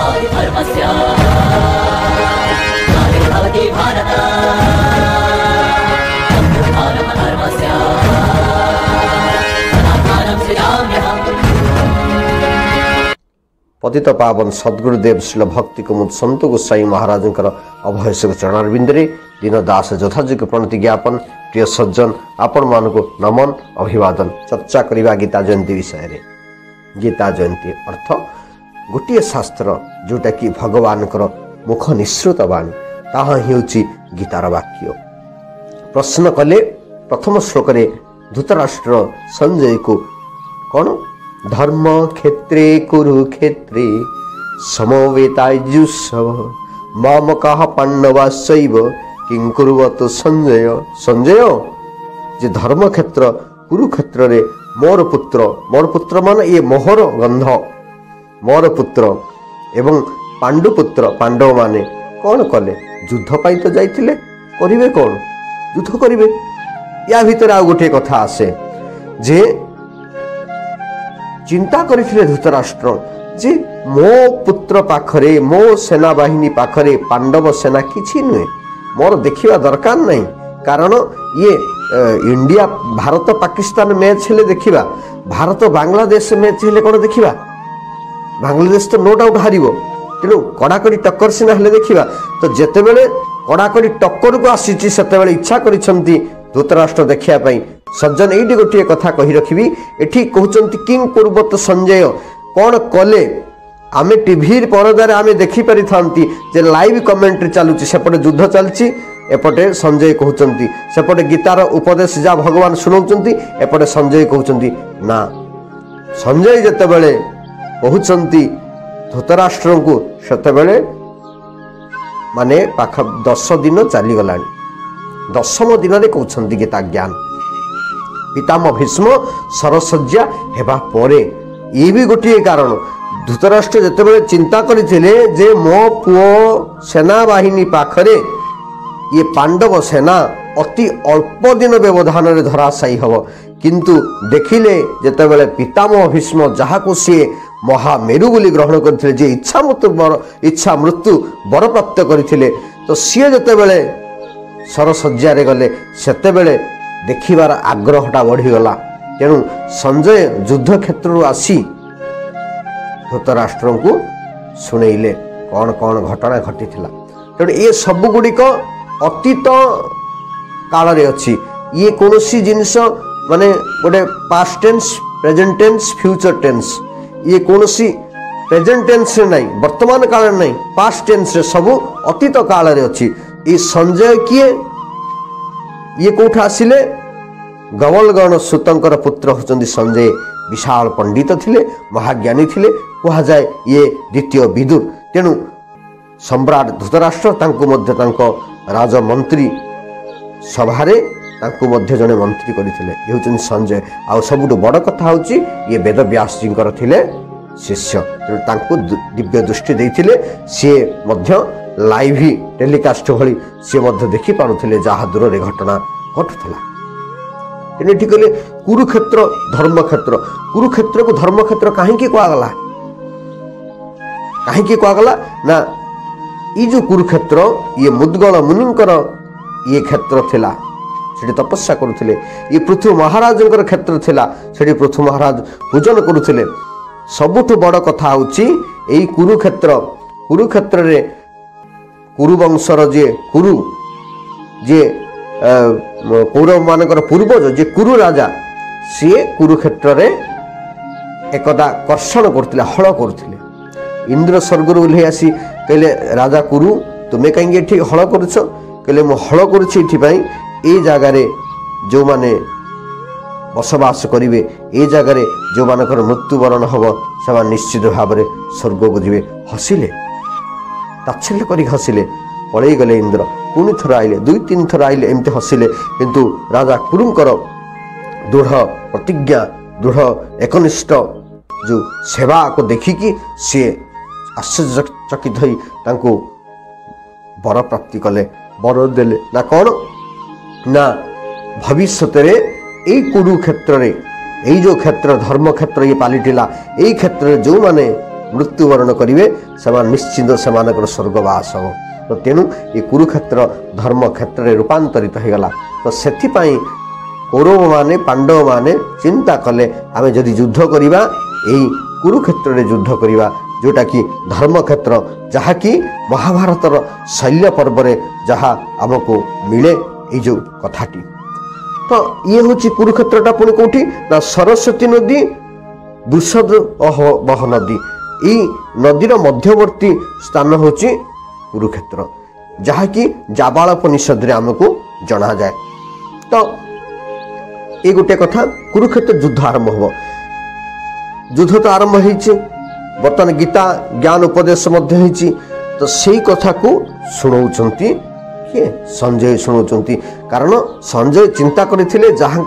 धर्मस्य ग्लानिर्भवति भारत धर्मस्य सनातनं सृजाम्यहम्। पतित पावन सद्गुरुदेव शिल भक्ति कुमुद संत गोसाई महाराज अभयसक चरणारविंदे दीन दास यथायोग्य प्रणति ज्ञापन। प्रिय सज्जन आपण मानक नमन अभिवादन। चर्चा करवा गीता जयंती विषय रे। गीता जयंती अर्थ गोटे शास्त्र जोटा कि भगवान मुख निश्रुत वाणी ताहा हेउची गीतार वाक्य। प्रश्न कले प्रथम श्लोक रे धृतराष्ट्र संजय को कौन धर्म क्षेत्रे कुरुक्षेत्रे समवेतायुत्सव मामकाः पांडवाश्चैव किं कुर्वत संजय। संजय जे धर्म क्षेत्र कुरुक्षेत्र रे मोर पुत्र मान ये मोहर गंध मोर पुत्र एवं पांडुपुत्र पांडव माने कौन कले युद्ध पाई तो जाइथिले करिवे कौन युद्ध करिवे। या भीतर आ गोटे कथा आसे जे चिंता करथिले धृतराष्ट्र जे मो पुत्र पाखरे मो सेना बाहिनी पाखरे पांडव सेना किछि नुहे मोर देखिबा दरकार नहीं। कारण ये इंडिया भारत पाकिस्तान मैच हेले देखिबा भारत बांग्लादेश मैच हेले कोन देखिबा बांग्लादेश तो नो डाउट हारिबो तेणु कड़ाकड़ी टक्कर सिना हेले देखिबा। तो जेते बेले कड़ाकड़ी टक्कर को आसीची सेते बेले इच्छा करिसंती धृतराष्ट्र देखिया पई। सज्जन एठी गोटे कथा कहि रखिबी एठी कहउचंती किंग पूर्वत संजय कौन कले आमे टीवी परदार आमे देखि पारि थांती जे लाइव कमेंट्री चालुची सेपटे युद्ध चलची एपटे संजय कहउचंती सेपटे गीतार उपदेश जा भगवान सुनाउचंती एपटे संजय कहउचंती ना। संजय जते बेले कहउचंती धृतराष्ट्र को सेते बेले माने पाख 10 दिन चली गलानी 10म दिन रे कहउचंती गीता ज्ञान पितामह भीष्म सरसज्जा हेबा परे ये भी गोटे कारण धृतराष्ट्र जते बेले चिंता करथिले जे मो पुओ सेना बाहिनी पाखरे ये पांडव सेना अति अल्प दिन व्यवधान रे धराशायी हब किंतु देखिले जते बेले पितामह भीष्म जहाको सी महामेरु बोली ग्रहण करथिले जे इच्छा मृत्यु वर प्राप्त करथिले तो सी जते बेले सरसज्जा रे गले सेते बेले देखिबार आग्रहटा बढ़ीगला। तेणु संजय युद्ध क्षेत्र आसी धृतराष्ट्र को शुणेले कौन कौन घटना घटी थिला। तेणु ये सब गुड़िक अतीत काल रे अछि ये कोनोसी जिनिस माने गोटे past tense present tense future tense ये कोनोसी प्रेजेंट टेंस रे नहीं वर्तमान काल रे नहीं पास्ट टेंस रे सब अतीत काल रे अछि। ये संजय किए ये कोठ आसिले गवलगण सुतंकर पुत्र होचंदी संजय विशाल पंडित थिले महाज्ञानी थिले कहा जाए ये द्वितीय विदुर। तेणु सम्राट धृतराष्ट्र तांको मध्य तांको राजमंत्री सभारे तांको मध्य जने मंत्री करथिले ये होचन संजय। आ सबुठ बड़ कथा होची ये वेद व्यास जींकर थिले शिष्य तेणु तांको दिव्य दृष्टि देइथिले से मध्य लाइव टेलीकास्ट भली से मध्य देखि पारुथिले जहा दूर रे घटना घटुथला। तेने ठीक कहले कुरुक्षेत्र धर्मक्षेत्र कुरुक्षेत्र को धर्मक्षेत्र कहीं कहगला ना ये जो कुरुक्षेत्र ये मुद्गल मुनिंकर ये क्षेत्र थिला सेठी तपस्या करुथिले ये पृथ्वी महाराज क्षेत्र थिला सेठी पृथ्वी महाराज पूजन करुथिले। सबुठ बड़ कथा होची एई कुरुक्षेत्र रे कुरु वंशर जे कुरु जे कौरव मानकर पूर्वज जे कुरु राजा सी कुरुक्षेत्र रे एकदा कर्षण करथिले हल करथिले। इंद्र स्वर्गर ओल्हे आसी कहले राजा कुरु तुमे कहीं एठी हल करुछ कहले मु हल करुछि एठी पई ए जागा रे जो माने बसवास करिवे ए जागा रे जो मानकर मृत्युवरण हब से निश्चित भाव रे स्वर्ग को जिवे। हसिले ताच्छल्य करी हसिले पलई गले इंद्र पुणी थर आइले 2-3 थर आइले एमती हसिले किंतु राजा कुरुंकर दृढ़ प्रतिज्ञा दृढ़ एकनिष्ठ जो सेवा को देखिकी सी आश्चर्यचकित होई तांको वर प्राप्ति कले वर देले ना कौन ना भविष्य रे एई कुरुक्षेत्र रे एई जो क्षेत्र धर्म क्षेत्र ये पालिटिला एई क्षेत्र जो माने मृत्युवरण करेंगे से निश्चिंत से स्वर्गवास हो। तो तेणु ये कुरुक्षेत्र धर्म क्षेत्र में रूपांतरित हो गला। तो से कौरव माने पांडव माने चिंता कले आम जदि युद्ध करवा यही कुरुक्षेत्र में युद्ध करवा जोटा कि धर्मक्षेत्र जहाँकि महाभारतर शैल्य पर्व जहाँ आमको मिले ये जो कथाटी। तो ये हूँ कुरुक्षेत्रटा पुणी कौटी ना सरस्वती नदी वृषद बह नदी ये नदीर मध्यवर्ती स्थान हूँ कुरुक्षेत्र जहाँकि जाबालोपनिषद आमको जना जाए। तो ये गोटे कथा कुरुक्षेत्र युद्ध आरंभ हो युद्ध तो आरंभ हो बर्तमान गीता ज्ञान उपदेश तो से कथा को शुणाउछंती किए संजय शुणाउछंती कारण संजय चिंता करथिले जहां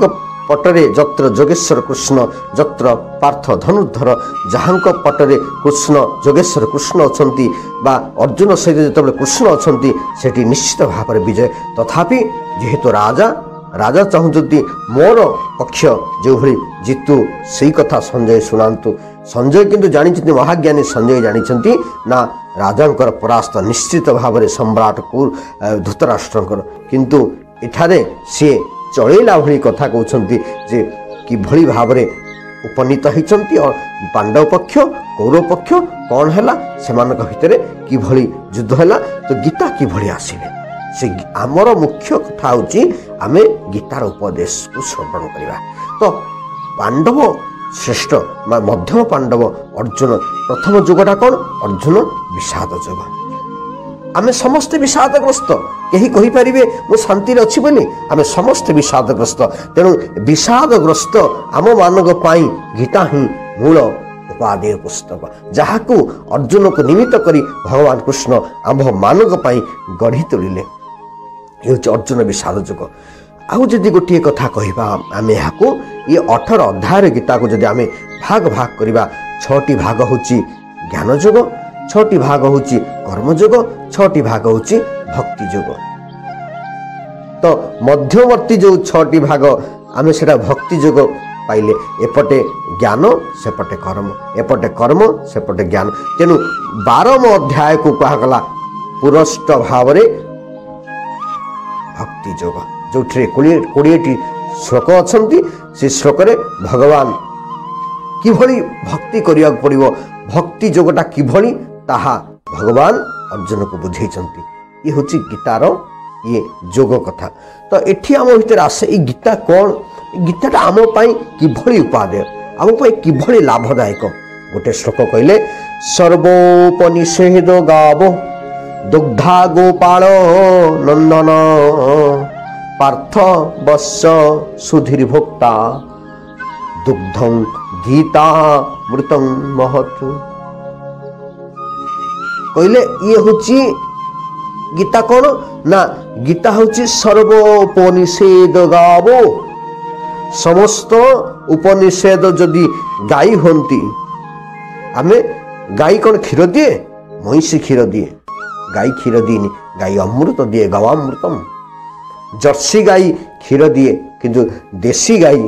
पटरे जत्र जोगेश्वर कृष्ण जत्र पार्थ धनुर्धर जहां पटरे कृष्ण जोगेश्वर कृष्ण अछंती बा अर्जुन सहित जतबे कृष्ण अछंती सेठी निश्चित भाव में विजय। तथापि जेहेतु राजा राजा चाहूँगी मोर पक्ष जो भली जीतु से कथा संजय शुणातु। संजय किंतु जानी महाज्ञानी संजय जानी ना राजांकर परास्त निश्चित भाव में सम्राट धृतराष्ट्रंकर किंतु इठारे सी चलैला भली कथा कहते जे किभली भाव में उपनीत होती और पांडव पक्ष कौरव पक्ष कौन है से भितर किभली युद्ध है। तो गीता किभली आसिले से आमर मुख्य कथा हूँ आम गीतार उपदेश को श्रवण करवा। तो पांडव श्रेष्ठ मध्यम पांडव अर्जुन प्रथम जुगटा कौन अर्जुन विषाद जुग आम समस्ते विषादग्रस्त कहीं कहीपर मु शांति अच्छी बोली आम समस्ते विषादग्रस्त तेणु विषादग्रस्त आम मान गीता ही मूल उपादेय पुस्तक जहाँ को अर्जुन को निमित्त करी भगवान कृष्ण आम मान गढ़ी तोड़े ये अर्जुन विषाद जुग। आउ जदि गोटे कथा कहवा आम ये 18 अध्याय गीता को जदि आम भाग भाग करवा 6टी भाग हूँ ज्ञान जोग 6टी भाग हूँ कर्मयोग 6टी भाग हूँ भक्ति जोग। तो मध्यवर्ती जो 6टी भाग आम से भक्ति जोग पाइले एपटे ज्ञान सेपटे कर्म एपटे कर्म सेपटे ज्ञान तेणु 12 अध्याय को कहगला पुरस्ट भाव भक्ति जोग जो 20टी श्लोक अच्छा से श्लोक भगवान किभली भक्ति करिया पड़िबो भक्ति जोगटा किभली ताहा भगवान अर्जुन को बुझेइछंती। ये हूँ गीतार ये जोग कथा। तो एठी आम भीतर आसे ये गीता कौन गीताटा आम किभली उपादेय आम किभली लाभदायक गोटे श्लोक कहले सर्वोपनिषेद गावो दुग्धा गोपाल नंदन पार्थ वत्स सुधीर भोक्ता दुग्धं गीता मृतं महत् कहले ये हूँ गीता कौन ना गीता हूँ सर्वोपनिषेद गावो समस्त उपनिषेद जदि गाई हंती आमे गाई कौन क्षीर दिए महिषी क्षीर दिए गाई क्षीर दिए गाई अमृत दिए गवामृतम जर्सी गाई क्षीर दिए किंतु देशी गाई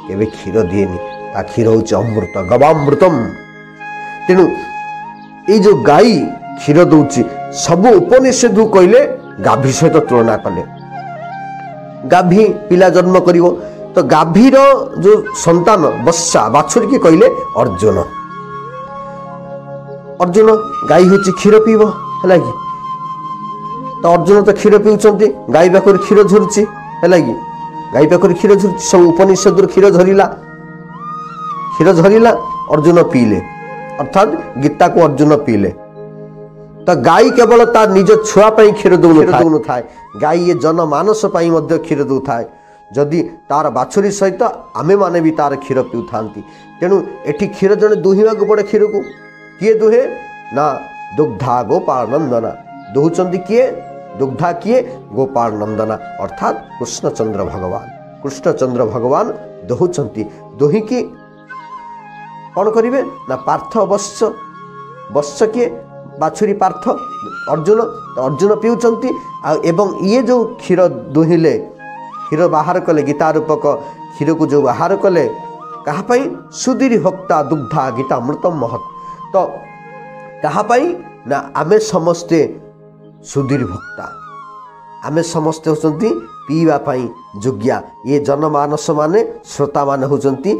केबे क्षीर दिए ता क्षीर हूँ अमृत गवामृतम। तेणु ये जो गाई क्षीर दौची सबु उपनिषेद कहले गाभी सहित तुलना कले गाभी पिला जन्म करिवो तो गाभीर जो संतान बच्चा बाछुरी की कहले अर्जुन अर्जुन गाई हूँ क्षीर पीब है कि तो अर्जुन तो क्षीर पीउछंती गाई पाखर क्षीर झुरुची है कि गाई पाखर क्षीर झुरुची सब उपनिषद क्षीर झरिला अर्जुन पीले अर्थात गीता को अर्जुन पीले। तो गाई केवल तार निज छुआ क्षीर दौन था गाई ये जनमानस क्षीर दौ था जदि तार बाछुरी सहित आमे माने भी तार क्षीर पीऊ था। तेणु एठी क्षीर जड़े दुहिवा पड़े क्षीर को किए दुहे ना दुग्धा गोपाल नंदना दुहुचंदी किए दुग्धा किए गोपाल नंदना अर्थात कृष्णचंद्र भगवान दुहुचंती दुही की कौन करिवे ना पार्थ वत्स किए बाछुरी पार्थ अर्जुन तो अर्जुन पीउचंती एवं ये जो क्षीर दुहिले क्षीर बाहर कले गीता रूपक क्षीर को जो बाहर कले କାହାପାଇଁ ସୁଧୀରି ଭକ୍ତା ଦୁଗ୍ଧା ଗୀତା ଅମୃତମ ମହତ୍। ତ କାହାପାଇଁ ନା ଆମେ ସମସ୍ତେ ସୁଧୀରି ଭକ୍ତା, ଆମେ ସମସ୍ତେ ହେଉଛନ୍ତି ପିଇବା ପାଇଁ ଯୋଗ୍ୟା। ଇଏ ଜନମାନସ ମାନେ ଶ୍ରୋତାମାନେ ହେଉଛନ୍ତି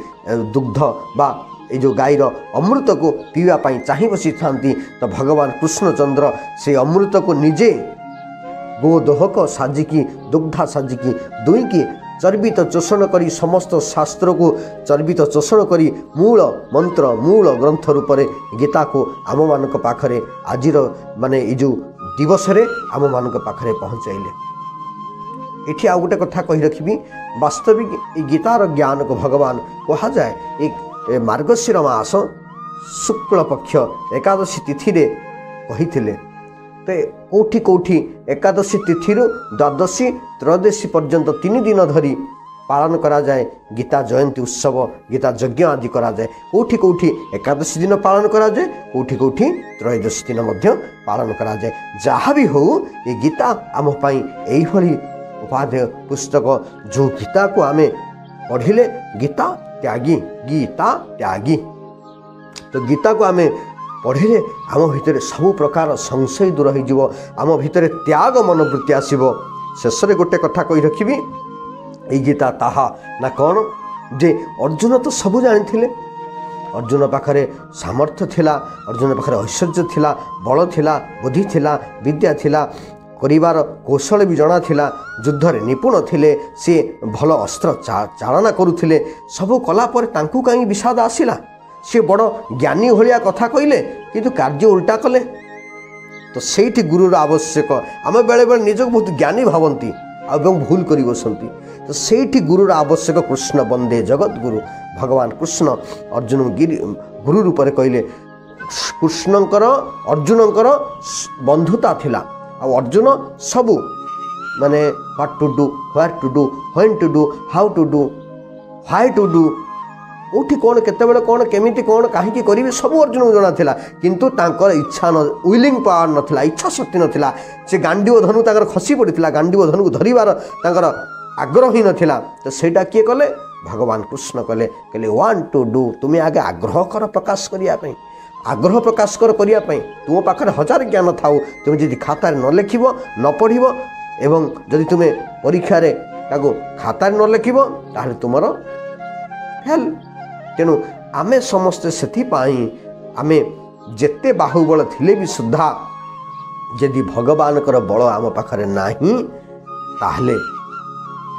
ଦୁଗ୍ଧ ବା এই ଯେଉଁ ଗାଈର ଅମୃତକୁ ପିଇବା ପାଇଁ ଚାହିଁ ବସିଥାନ୍ତି। ତ ଭଗବାନ କୃଷ୍ଣଚନ୍ଦ୍ର ସେଇ ଅମୃତକୁ ନିଜେ ଗୋଦୋହକ ସାଜିକି ଦୁଗ୍ଧା ସାଜିକି ଦୁଇଁକି ଚର୍ବିତ ଚୋଷଣ କରି ସମସ୍ତ ଶାସ୍ତ୍ରକୁ ଚର୍ବିତ ଚୋଷଣ କରି ମୂଳ ମନ୍ତ୍ର ମୂଳ ଗ୍ରନ୍ଥ ରୂପରେ ଗୀତାକୁ ଆମମାନଙ୍କ ପାଖରେ ଆଜିର ମାନେ ଏଇ ଯେଉଁ ଦିବସରେ ଆମମାନଙ୍କ ପାଖରେ ପହଞ୍ଚାଇଲେ। ଏଠି ଆଉ ଗୋଟେ କଥା କହି ରଖିବି, ବାସ୍ତବିକ ଏ ଗୀତାର ଜ୍ଞାନକୁ ଭଗବାନ କୁହାଯାଏ ଏ ମାର୍ଗଶିର ମାସ ଶୁକ୍ଳପକ୍ଷ ଏକାଦଶୀ ତିଥିରେ କହିଥିଲେ। ତ କେଉଁଠି କେଉଁଠି ଏକାଦଶୀ ତିଥିରୁ ଦ୍ୱାଦଶୀ ତ୍ରୟୋଦଶୀ ପର୍ଯ୍ୟନ୍ତ 3 ଦିନ ଧରି ପାଳନ କରାଯାଏ ଗୀତା ଜୟନ୍ତୀ ଉତ୍ସବ, ଗୀତା ଯଜ୍ଞ ଆଦି କରାଯାଏ। କେଉଁଠି କେଉଁଠି ଏକାଦଶୀ ଦିନ ପାଳନ କରାଯାଏ, କେଉଁଠି କେଉଁଠି ତ୍ରୟୋଦଶୀ ଦିନ ମଧ୍ୟ ପାଳନ କରାଯାଏ। ଯାହା ବି ହେଉ ଏ ଗୀତା ଆମ ପାଇଁ ଏଇଭଳି ଉପାଦେୟ ପୁସ୍ତକ ଯେଉଁ ଗୀତାକୁ ଆମେ ପଢ଼ିଲେ ଗୀତା ତ୍ୟାଗୀ ଗୀତା ତ୍ୟାଗୀ। ତ ଗୀତାକୁ ଆମେ ପଢ଼ିଲେ ଆମ ଭିତରେ ସବୁ ପ୍ରକାର ସଂଶୟ ଦୂର ହୋଇଯିବ, ଆମ ଭିତରେ ତ୍ୟାଗ ମନୋବୃତ୍ତି ଆସିବ। ଶେଷରେ ଗୋଟେ କଥା କହି ରଖିବି, ଏଇ ଗୀତା ତାହା ନା କ'ଣ ଯେ ଅର୍ଜୁନ ତ ସବୁ ଜାଣିଥିଲେ, ଅର୍ଜୁନ ପାଖରେ ସାମର୍ଥ୍ୟ ଥିଲା, ଅର୍ଜୁନ ପାଖରେ ଐଶ୍ୱର୍ଯ୍ୟ ଥିଲା, ବଳ ଥିଲା, ବୁଦ୍ଧି ଥିଲା, ବିଦ୍ୟା ଥିଲା, କରିବାର କୌଶଳ ବି ଜଣା ଥିଲା, ଯୁଦ୍ଧରେ ନିପୁଣ ଥିଲେ, ସିଏ ଭଲ ଅସ୍ତ୍ର ଚାଳନା କରୁଥିଲେ। ସବୁ କଲା ପରେ ତାଙ୍କୁ କାହିଁକି ବିଷାଦ ଆସିଲା? ସେ ବଡ଼ ଜ୍ଞାନୀ ଭଳିଆ କଥା କହିଲେ କିନ୍ତୁ କାର୍ଯ୍ୟ ଉଲ୍ଟା କଲେ। ତ ସେଇଠି ଗୁରୁର ଆବଶ୍ୟକ। ଆମେ ବେଳେବେଳେ ନିଜକୁ ବହୁତ ଜ୍ଞାନୀ ଭାବନ୍ତି ଏବଂ ଭୁଲ କରି ବସନ୍ତି। ତ ସେଇଠି ଗୁରୁର ଆବଶ୍ୟକ। କୃଷ୍ଣ ବନ୍ଦେ ଜଗଦ୍ଗୁରୁ, ଭଗବାନ କୃଷ୍ଣ ଅର୍ଜୁନ ଗୁରୁ ରୂପରେ କହିଲେ। କୃଷ୍ଣଙ୍କର ଅର୍ଜୁନଙ୍କର ବନ୍ଧୁତା ଥିଲା, ଆଉ ଅର୍ଜୁନ ସବୁ ମାନେ what to do, where to do, when to do, how to do, why to do, କେଉଁଠି କ'ଣ କେତେବେଳେ କ'ଣ କେମିତି କ'ଣ କାହିଁକି କରିବେ ସବୁ ଅର୍ଜୁନକୁ ଜଣାଥିଲା। କିନ୍ତୁ ତାଙ୍କର ଇଚ୍ଛା ୱିଲିଂ ପାୱାର ନଥିଲା, ଇଚ୍ଛା ଶକ୍ତି ନଥିଲା। ସେ ଗାଣ୍ଡିବ ଧନୁ ତାଙ୍କର ଖସି ପଡ଼ିଥିଲା, ଗାଣ୍ଡିବ ଧନୁକୁ ଧରିବାର ତାଙ୍କର ଆଗ୍ରହ ହିଁ ନଥିଲା। ତ ସେଇଟା କିଏ କଲେ? ଭଗବାନ କୃଷ୍ଣ କଲେ। କହିଲେ ୱାନ୍ ଟୁ ଡୁ, ତୁମେ ଆଗେ ଆଗ୍ରହ କର ପ୍ରକାଶ କରିବା ପାଇଁ, ଆଗ୍ରହ ପ୍ରକାଶ କର କରିବା ପାଇଁ। ତୁମ ପାଖରେ ହଜାର ଜ୍ଞାନ ଥାଉ, ତୁମେ ଯଦି ଖାତାରେ ନ ଲେଖିବ, ନ ପଢ଼ିବ ଏବଂ ଯଦି ତୁମେ ପରୀକ୍ଷାରେ ତାକୁ ଖାତାରେ ନ ଲେଖିବ ତାହେଲେ ତୁମର ଫେଲ୍। ତେଣୁ ଆମେ ସମସ୍ତେ ସେଥିପାଇଁ ଆମେ ଯେତେ ବାହୁବଳ ଥିଲେ ବି ସୁଦ୍ଧା ଯଦି ଭଗବାନଙ୍କର ବଳ ଆମ ପାଖରେ ନାହିଁ ତାହେଲେ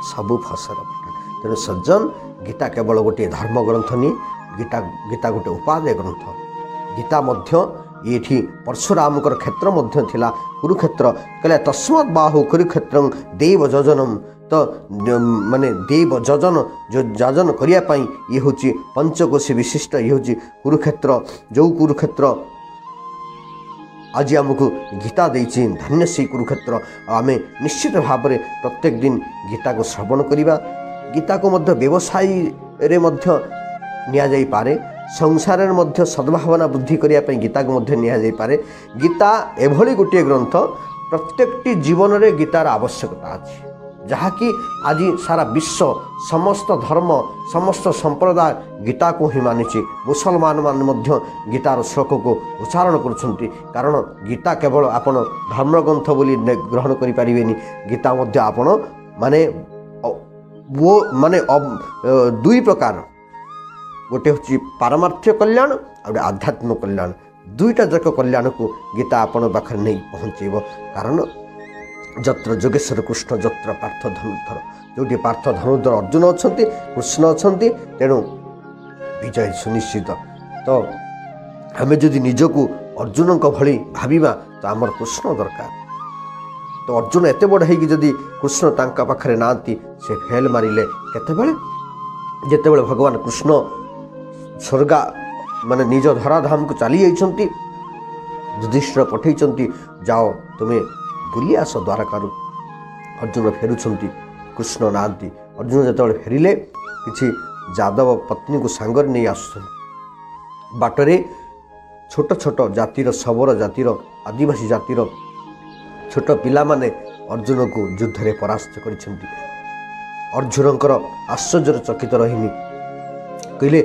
ସବୁ ଫସର ଫଟା। ତେଣୁ ସଜ୍ଜନ, ଗୀତା କେବଳ ଗୋଟିଏ ଧର୍ମଗ୍ରନ୍ଥ ନୁହେଁ, ଗୀତା ଗୋଟିଏ ଉପାଦେୟ ଗ୍ରନ୍ଥ। ଗୀତା ମଧ୍ୟ ଏଠି ପରଶୁରାମଙ୍କର କ୍ଷେତ୍ର ମଧ୍ୟ ଥିଲା, କୁରୁକ୍ଷେତ୍ର। କହିଲେ ତସ୍ମାତ୍ ବାହୁ କୁରୁକ୍ଷେତ୍ରଂ ଦେବ ଯଜନମ୍। ତ ମାନେ ଦେବ ଯଜନ କରିବା ପାଇଁ ଇଏ ହେଉଛି ପଞ୍ଚକୋଶୀ ବିଶିଷ୍ଟ, ଇଏ ହେଉଛି କୁରୁକ୍ଷେତ୍ର। ଯେଉଁ କୁରୁକ୍ଷେତ୍ର ଆଜି ଆମକୁ ଗୀତା ଦେଇଛି, ଧନ୍ୟ ସେଇ କୁରୁକ୍ଷେତ୍ର। ଆମେ ନିଶ୍ଚିତ ଭାବରେ ପ୍ରତ୍ୟେକ ଦିନ ଗୀତାକୁ ଶ୍ରବଣ କରିବା। ଗୀତାକୁ ମଧ୍ୟ ବ୍ୟବସାୟରେ ମଧ୍ୟ ନିଆଯାଇପାରେ, ସଂସାରରେ ମଧ୍ୟ ସଦ୍ଭାବନା ବୃଦ୍ଧି କରିବା ପାଇଁ ଗୀତାକୁ ମଧ୍ୟ ନିଆଯାଇପାରେ। ଗୀତା ଏଭଳି ଗୋଟିଏ ଗ୍ରନ୍ଥ, ପ୍ରତ୍ୟେକଟି ଜୀବନରେ ଗୀତାର ଆବଶ୍ୟକତା ଅଛି, ଯାହାକି ଆଜି ସାରା ବିଶ୍ୱ ସମସ୍ତ ଧର୍ମ ସମସ୍ତ ସମ୍ପ୍ରଦାୟ ଗୀତାକୁ ହିଁ ମାନିଛି। ମୁସଲମାନ ମାନେ ମଧ୍ୟ ଗୀତାର ଶ୍ଲୋକକୁ ଉଚ୍ଚାରଣ କରୁଛନ୍ତି, କାରଣ ଗୀତା କେବଳ ଆପଣ ଧର୍ମଗ୍ରନ୍ଥ ବୋଲି ଗ୍ରହଣ କରିପାରିବେନି। ଗୀତା ମଧ୍ୟ ଆପଣ ମାନେ ଦୁଇ ପ୍ରକାର, ଗୋଟେ ହେଉଛି ପାରମାର୍ଥ୍ୟ କଲ୍ୟାଣ ଆଉ ଗୋଟେ ଆଧ୍ୟାତ୍ମିକ କଲ୍ୟାଣ। ଦୁଇଟା ଯାକ କଲ୍ୟାଣକୁ ଗୀତା ଆପଣଙ୍କ ପାଖରେ ନେଇ ପହଞ୍ଚାଇବ। କାରଣ ଯତ୍ର ଯୋଗେଶ୍ୱର କୃଷ୍ଣ ଯତ୍ର ପାର୍ଥ ଧନୁର୍ଦ୍ଧର, ଯେଉଁଠି ପାର୍ଥ ଧନୁର୍ଦ୍ଧର ଅର୍ଜୁନ ଅଛନ୍ତି, କୃଷ୍ଣ ଅଛନ୍ତି, ତେଣୁ ବିଜୟ ସୁନିଶ୍ଚିତ। ତ ଆମେ ଯଦି ନିଜକୁ ଅର୍ଜୁନଙ୍କ ଭଳି ଭାବିବା ତ ଆମର କୃଷ୍ଣ ଦରକାର। ତ ଅର୍ଜୁନ ଏତେ ବଡ଼ ହେଇକି ଯଦି କୃଷ୍ଣ ତାଙ୍କ ପାଖରେ ନାହାନ୍ତି, ସେ ଫେଲ୍ ମାରିଲେ କେତେବେଳେ? ଯେତେବେଳେ ଭଗବାନ କୃଷ୍ଣ ସ୍ୱର୍ଗା ମାନେ ନିଜ ଧରାଧାମକୁ ଚାଲି ଯାଇଛନ୍ତି, ଯୁଧିଷ୍ଠିର ପଠେଇଛନ୍ତି, ଯାଅ ତୁମେ ବୁଲି ଆସ ଦ୍ୱାରକାରୁ। ଅର୍ଜୁନ ଫେରୁଛନ୍ତି, କୃଷ୍ଣ ନାହାନ୍ତି। ଅର୍ଜୁନ ଯେତେବେଳେ ଫେରିଲେ, କିଛି ଯାଦବ ପତ୍ନୀକୁ ସାଙ୍ଗରେ ନେଇ ଆସୁଛନ୍ତି। ବାଟରେ ଛୋଟ ଛୋଟ ଜାତିର, ଶବର ଜାତିର, ଆଦିବାସୀ ଜାତିର ଛୋଟ ପିଲାମାନେ ଅର୍ଜୁନକୁ ଯୁଦ୍ଧରେ ପରାସ୍ତ କରିଛନ୍ତି। ଅର୍ଜୁନଙ୍କର ଆଶ୍ଚର୍ଯ୍ୟରେ ଚକିତ ରହିନି। କହିଲେ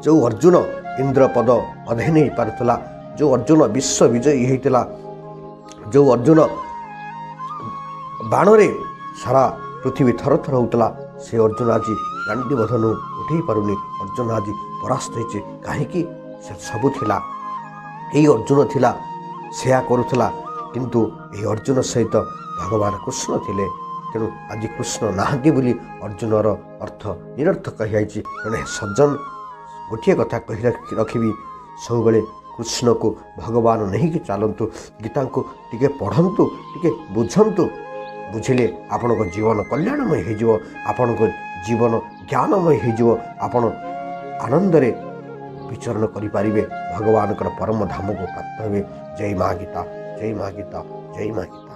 ଯେଉଁ ଅର୍ଜୁନ ଇନ୍ଦ୍ରପଦ ଅଧେ ନେଇ ପାରୁଥିଲା, ଯେଉଁ ଅର୍ଜୁନ ବିଶ୍ୱ ବିଜୟୀ ହେଇଥିଲା, ଯେଉଁ ଅର୍ଜୁନ ବାଣରେ ସାରା ପୃଥିବୀ ଥରଥର ହେଉଥିଲା, ସେ ଅର୍ଜୁନ ଆଜି ଗାଣ୍ଡିବଧନୁ ଉଠେଇ ପାରୁନି। ଅର୍ଜୁନ ଆଜି ପରାସ୍ତ ହେଇଛି। କାହିଁକି? ସେ ସବୁ ଥିଲା, ଏଇ ଅର୍ଜୁନ ଥିଲା, ସେୟା କରୁଥିଲା। କିନ୍ତୁ ଏହି ଅର୍ଜୁନ ସହିତ ଭଗବାନ କୃଷ୍ଣ ଥିଲେ। ତେଣୁ ଆଜି କୃଷ୍ଣ ନାହାନ୍ତି ବୋଲି ଅର୍ଜୁନର ଅର୍ଥ ନିରର୍ଥକ ହେଇଯାଇଛି। ତେଣୁ ସଜ୍ଜନ ଗୋଟିଏ କଥା କହି ରଖିବି, ସବୁବେଳେ କୃଷ୍ଣକୁ ଭଗବାନ ନେଇକି ଚାଲନ୍ତୁ। ଗୀତାଙ୍କୁ ଟିକେ ପଢ଼ନ୍ତୁ, ଟିକେ ବୁଝନ୍ତୁ। ବୁଝିଲେ ଆପଣଙ୍କ ଜୀବନ କଲ୍ୟାଣମୟ ହେଇଯିବ, ଆପଣଙ୍କ ଜୀବନ ଜ୍ଞାନମୟ ହେଇଯିବ। ଆପଣ ଆନନ୍ଦରେ ବିଚରଣ କରିପାରିବେ, ଭଗବାନଙ୍କର ପରମ ଧାମକୁ ପ୍ରାପ୍ତ ହେବେ। ଜୟ ମା ଗୀତା, ଜୟ ମା ଗୀତା, ଜୟ ମା ଗୀତା।